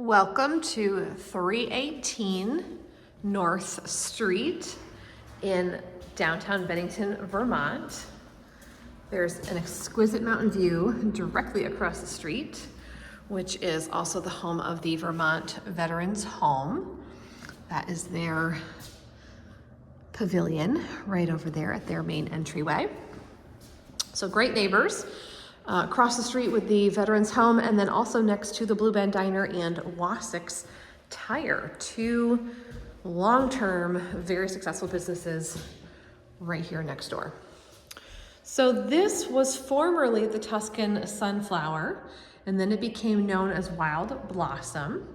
Welcome to 318 North Street in downtown Bennington, Vermont. There's an exquisite mountain view directly across the street, which is also the home of the Vermont Veterans Home. That is their pavilion right over there at their main entryway. So great neighbors. Across the street with the Veterans Home, and then also next to the Blue Bend Diner and Wasix Tire. Two long-term, very successful businesses right here next door. So this was formerly the Tuscan Sunflower, and then it became known as Wild Blossom.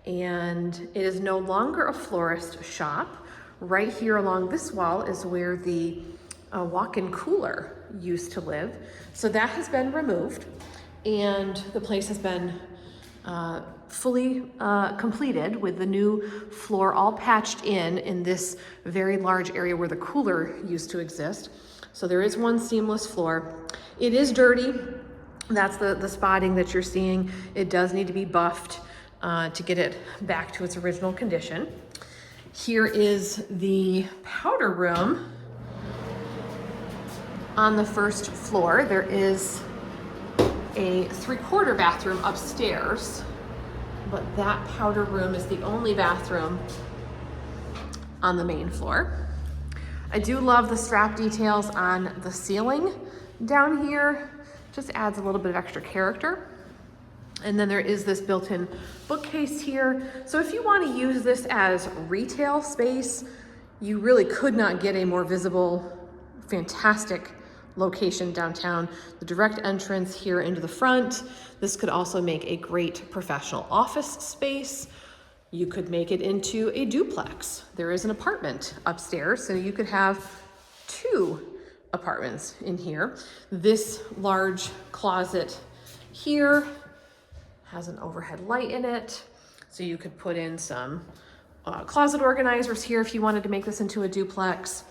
And it is no longer a florist shop. Right here along this wall is where the walk-in cooler used to live. So that has been removed and the place has been fully completed with the new floor all patched in this very large area where the cooler used to exist. So there is one seamless floor. It is dirty. That's the spotting that you're seeing. It does need to be buffed to get it back to its original condition. Here is the powder room. On the first floor, there is a 3/4 bathroom upstairs, but that powder room is the only bathroom on the main floor. I do love the strap details on the ceiling down here. Just adds a little bit of extra character. And then there is this built-in bookcase here. So if you want to use this as retail space, you really could not get a more visible, fantastic location downtown. The direct entrance here into the front. This could also make a great professional office space. You could make it into a duplex. There is an apartment upstairs, so you could have 2 apartments in here. This large closet here has an overhead light in it, so you could put in some closet organizers here if you wanted to make this into a duplex.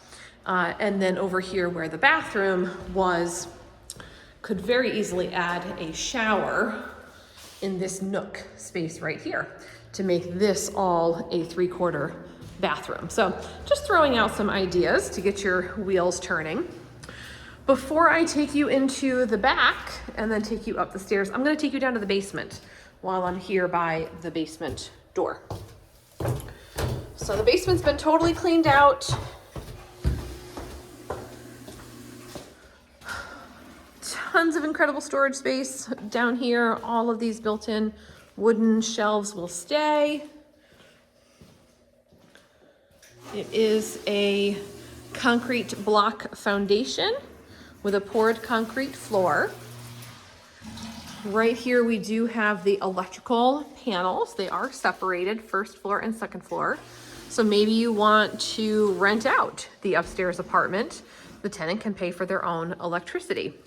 And then over here where the bathroom was, could very easily add a shower in this nook space right here to make this all a 3/4 bathroom. So just throwing out some ideas to get your wheels turning. Before I take you into the back and then take you up the stairs, I'm gonna take you down to the basement while I'm here by the basement door. So the basement's been totally cleaned out. Tons of incredible storage space down here. All of these built-in wooden shelves will stay. It is a concrete block foundation with a poured concrete floor. Right here we do have the electrical panels. They are separated, first floor and second floor. So maybe you want to rent out the upstairs apartment. The tenant can pay for their own electricity.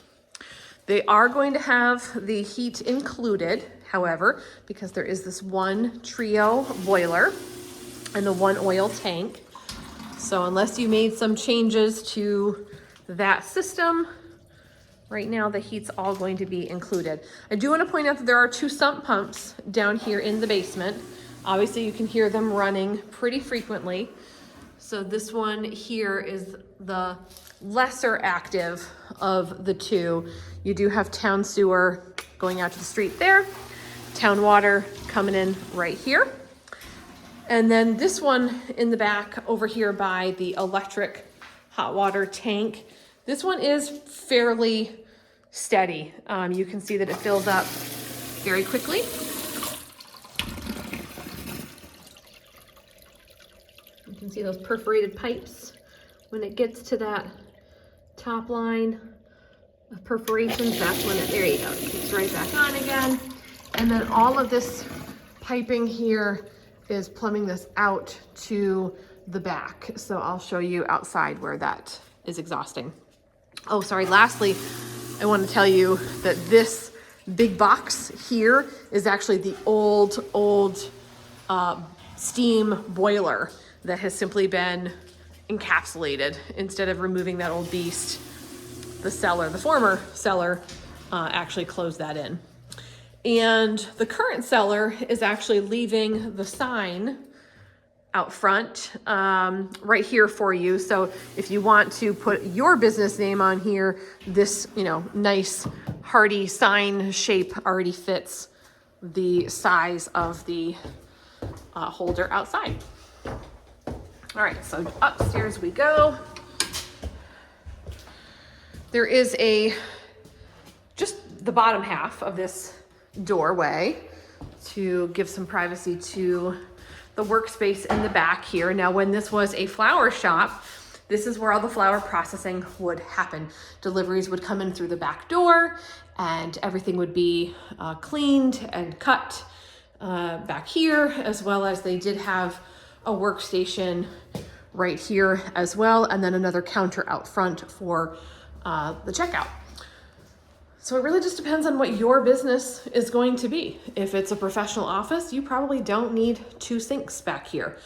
They are going to have the heat included, however, because there is this one trio boiler and the one oil tank. So unless you made some changes to that system, right now the heat's all going to be included. I do want to point out that there are 2 sump pumps down here in the basement. Obviously you can hear them running pretty frequently. So this one here is the lesser active of the 2. You do have town sewer going out to the street there, town water coming in right here. And then this one in the back over here by the electric hot water tank. This one is fairly steady. You can see that it fills up very quickly. You can see those perforated pipes. When it gets to that top line of perforations, that's when there you go, it kicks right back on again. And then all of this piping here is plumbing this out to the back. So I'll show you outside where that is exhausting. Oh, sorry, lastly, I want to tell you that this big box here is actually the old steam boiler that has simply been encapsulated. Instead of removing that old beast, the former seller, actually closed that in. And the current seller is actually leaving the sign out front right here for you. So if you want to put your business name on here, this, nice hardy sign shape already fits the size of the holder outside. All right, so upstairs we go. There is just the bottom half of this doorway to give some privacy to the workspace in the back here. Now, when this was a flower shop, this is where all the flower processing would happen. Deliveries would come in through the back door and everything would be cleaned and cut back here, as well as they did have a workstation right here as well, and then another counter out front for the checkout. So it really just depends on what your business is going to be. If it's a professional office, you probably don't need 2 sinks back here.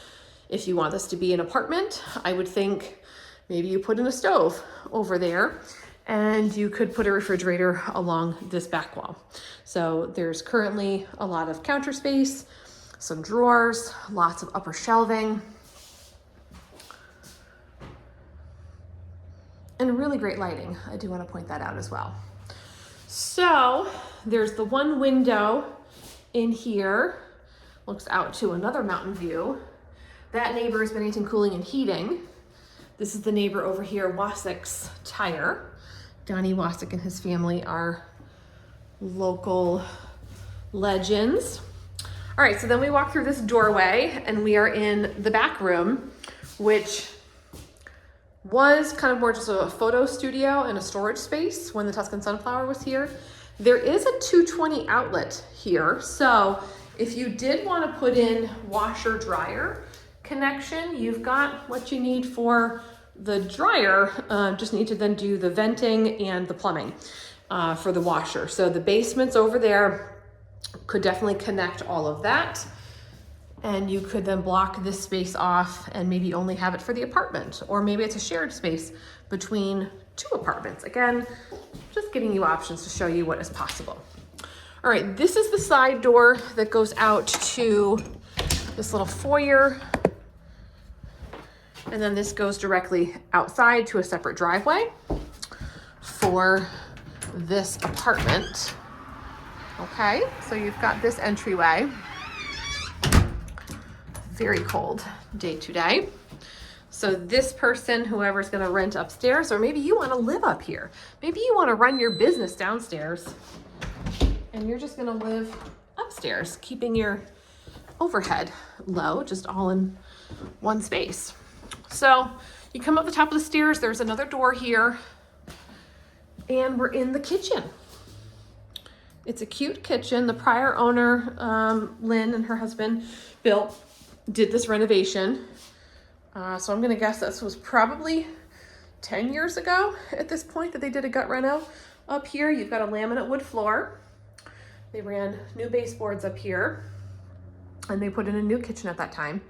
If you want this to be an apartment, I would think maybe you put in a stove over there and you could put a refrigerator along this back wall. So there's currently a lot of counter space, some drawers, lots of upper shelving, and really great lighting. I do want to point that out as well. So there's the one window in here, looks out to another mountain view. That neighbor is Bennington Cooling and Heating. This is the neighbor over here, Wasick's Tire. Donnie Wasick and his family are local legends. All right, so then we walk through this doorway and we are in the back room, which was kind of more just a photo studio and a storage space when the Tuscan Sunflower was here. There is a 220 outlet here. So if you did want to put in washer dryer connection, you've got what you need for the dryer. Just need to then do the venting and the plumbing for the washer. So the basement's over there, could definitely connect all of that. And you could then block this space off and maybe only have it for the apartment, or maybe it's a shared space between 2 apartments. Again, just giving you options to show you what is possible. All right, this is the side door that goes out to this little foyer. And then this goes directly outside to a separate driveway for this apartment. Okay, so you've got this entryway. Very cold day today. So this person, whoever's gonna rent upstairs, or maybe you wanna live up here. Maybe you wanna run your business downstairs and you're just gonna live upstairs, keeping your overhead low, just all in one space. So you come up the top of the stairs, there's another door here, and we're in the kitchen. It's a cute kitchen. The prior owner, Lynn, and her husband, Bill, did this renovation. So I'm gonna guess this was probably 10 years ago at this point that they did a gut reno up here. You've got a laminate wood floor. They ran new baseboards up here and they put in a new kitchen at that time.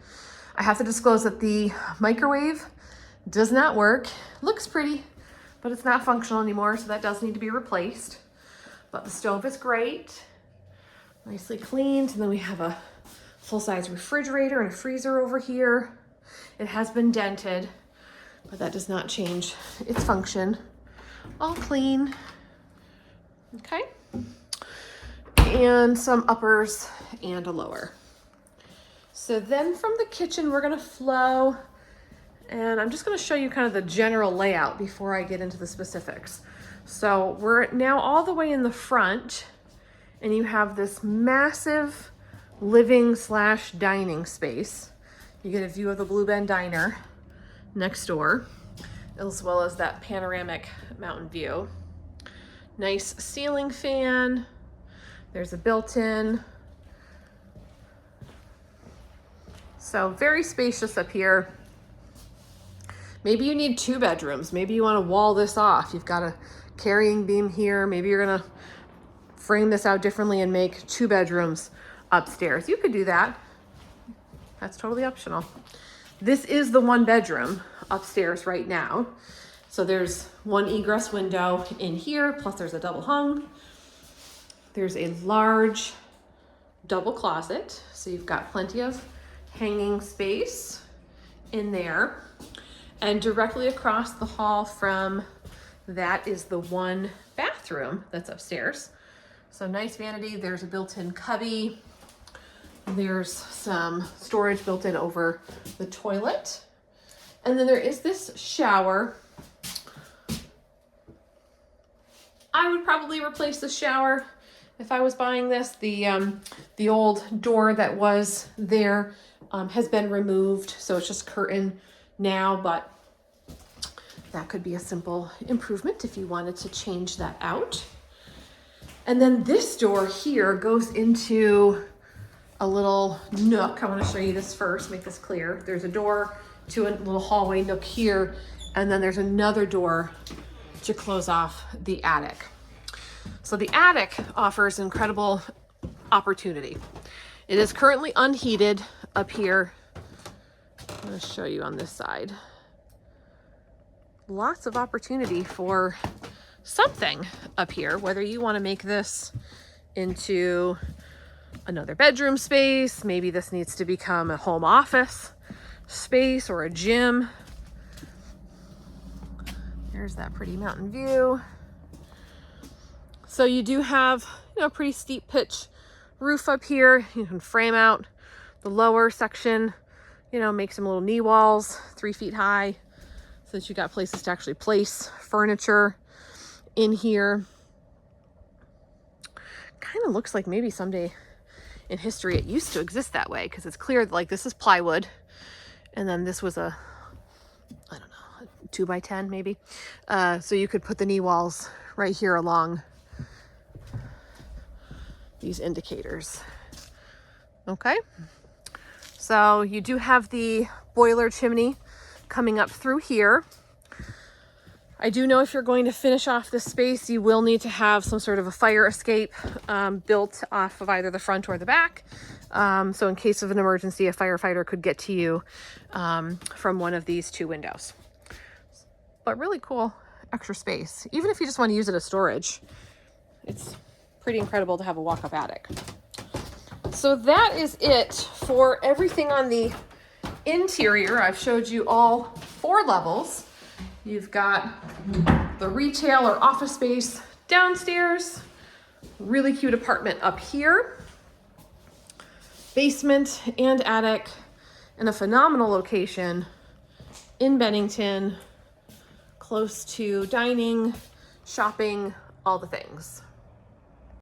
I have to disclose that the microwave does not work. Looks pretty, but it's not functional anymore, so that does need to be replaced. But the stove is great, nicely cleaned. And then we have a full-size refrigerator and a freezer over here. It has been dented, but that does not change its function. All clean. Okay. And some uppers and a lower. So then from the kitchen, we're gonna flow, and I'm just gonna show you kind of the general layout before I get into the specifics. So we're now all the way in the front, and you have this massive living/dining space. You get a view of the Blue Bend Diner next door, as well as that panoramic mountain view. Nice ceiling fan. There's a built-in. So very spacious up here. Maybe you need 2 bedrooms. Maybe you want to wall this off. You've got a carrying beam here. Maybe you're gonna frame this out differently and make 2 bedrooms upstairs. You could do that. That's totally optional. This is the 1 bedroom upstairs right now. So there's 1 egress window in here, plus there's a double hung. There's a large double closet, so you've got plenty of hanging space in there. And directly across the hall from that is the one bathroom that's upstairs. So nice vanity. There's a built-in cubby. There's some storage built in over the toilet. And then there is this shower. I would probably replace the shower if I was buying this. The old door that was there has been removed, so it's just curtain now, but that could be a simple improvement if you wanted to change that out. And then this door here goes into a little nook. I want to show you this first, make this clear. There's a door to a little hallway nook here, and then there's another door to close off the attic. So the attic offers incredible opportunity. It is currently unheated up here. I'm going to show you on this side. Lots of opportunity for something up here, whether you want to make this into another bedroom space, maybe this needs to become a home office space or a gym. There's that pretty mountain view. So you do have, pretty steep pitch roof up here. You can frame out the lower section, make some little knee walls 3 feet high so that you got places to actually place furniture in here. Kind of looks like maybe someday in history it used to exist that way, because it's clear that like this is plywood and then this was a 2x10 maybe. So you could put the knee walls right here along these indicators. Okay, so you do have the boiler chimney coming up through here. I do know if you're going to finish off this space, you will need to have some sort of a fire escape built off of either the front or the back. So in case of an emergency, a firefighter could get to you from one of these two windows. But really cool extra space. Even if you just want to use it as storage, it's pretty incredible to have a walk-up attic. So that is it for everything on the interior. I've showed you all 4 levels. You've got the retail or office space downstairs, really cute apartment up here, basement and attic, and a phenomenal location in Bennington, close to dining, shopping, all the things.